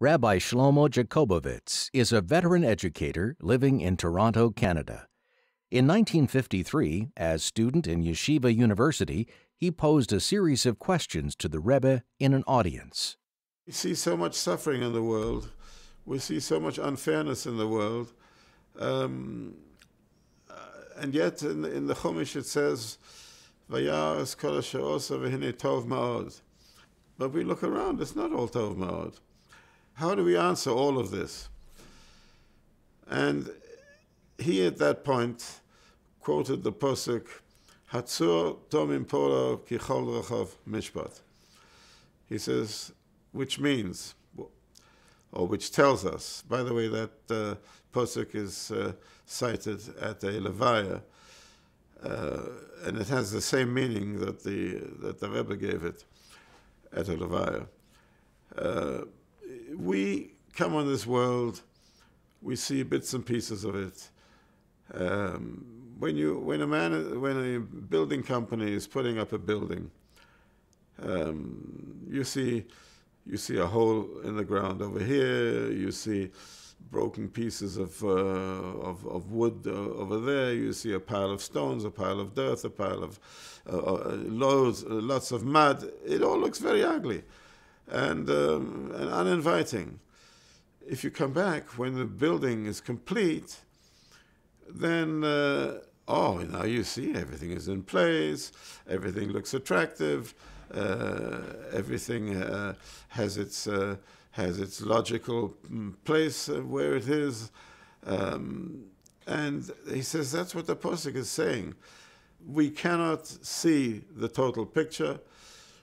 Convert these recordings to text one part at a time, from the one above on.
Rabbi Slomó Jakobovits is a veteran educator living in Toronto, Canada. In 1953, as student in Yeshiva University, he posed a series of questions to the Rebbe in an audience. We see so much suffering in the world. We see so much unfairness in the world. And yet in the Chumash it says, "Vayaras kol asher osa v'hinei tov ma'od." But we look around, it's not all tov ma'od. How do we answer all of this? And he at that point quoted the posuk, "Hatzur tomim polo ki chol rachov mishpat." He says, which means, or which tells us, by the way, that posuk is cited at a levaya, and it has the same meaning that the Rebbe gave it at a levaya. We come on this world, we see bits and pieces of it. When a building company is putting up a building, you see a hole in the ground over here. You see broken pieces of wood over there. You see a pile of stones, a pile of dirt, a pile of lots of mud. It all looks very ugly and uninviting. If you come back when the building is complete, then now you see everything is in place. Everything looks attractive. Everything has its logical place where it is, and he says that's what the posuk is saying. We cannot see the total picture.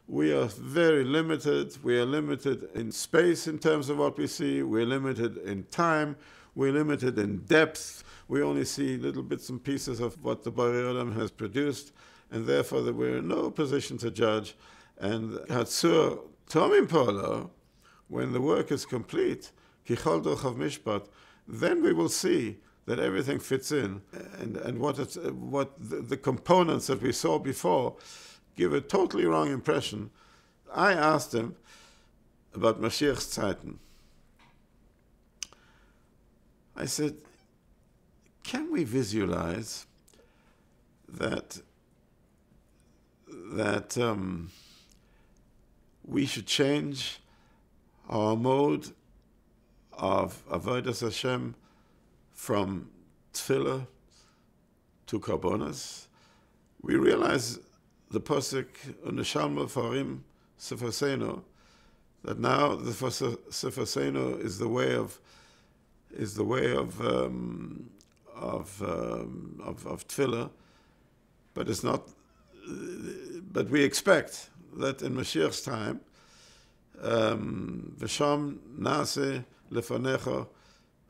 We are very limited. We are limited in space in terms of what we see. We're limited in time. We're limited in depth. We only see little bits and pieces of what the Borei Olam has produced, and therefore that we're in no position to judge. And Hatzur Tomim Polo, when the work is complete, Ki Chol Dorchav Mishpat, then we will see that everything fits in, and what the components that we saw before give a totally wrong impression. I asked him about Mashiach's Zeiten. I said, can we visualize that we should change our mode of avodas Hashem from tefillah to karbonos? We realize the posuk U'neshalma farim sefaseno, that now the sefaseno is the way of tefillah, but it's not. But we expect that in Mashiach's time, v'sham nase lefanecha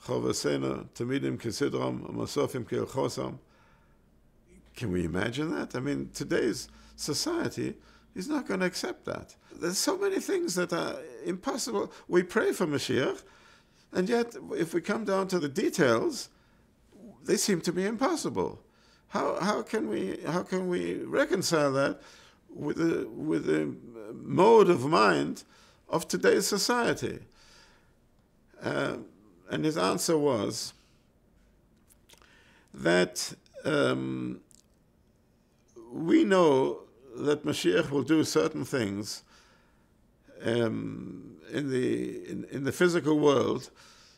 chovasena tamidim kesidram u'masofim ke'elchosam. Can we imagine that? I mean, today's society is not going to accept that. There's so many things that are impossible. We pray for Mashiach, and yet, if we come down to the details, they seem to be impossible. How can we reconcile that with the mode of mind of today's society? And his answer was that we know that Mashiach will do certain things in the physical world,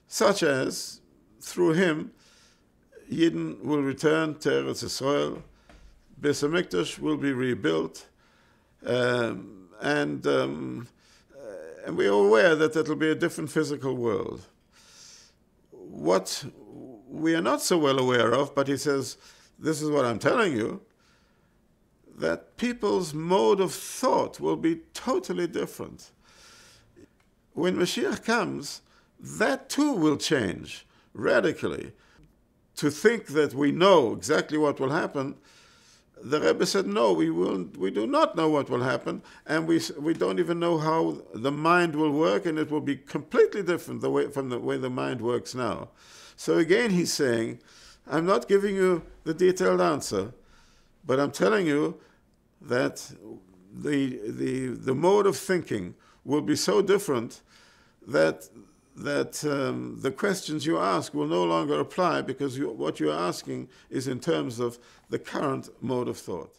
such as through him, Yidden will return to Eretz Yisrael, Beis HaMikdash will be rebuilt, and we are aware that it will be a different physical world. What we are not so well aware of, but he says, this is what I'm telling you, that people's mode of thought will be totally different. When Mashiach comes, that too will change radically. To think that we know exactly what will happen, the Rebbe said, no, we do not know what will happen, and we don't even know how the mind will work, and it will be completely different from the way the mind works now. So again, he's saying, I'm not giving you the detailed answer, but I'm telling you that the mode of thinking will be so different that that the questions you ask will no longer apply because what you're asking is in terms of the current mode of thought.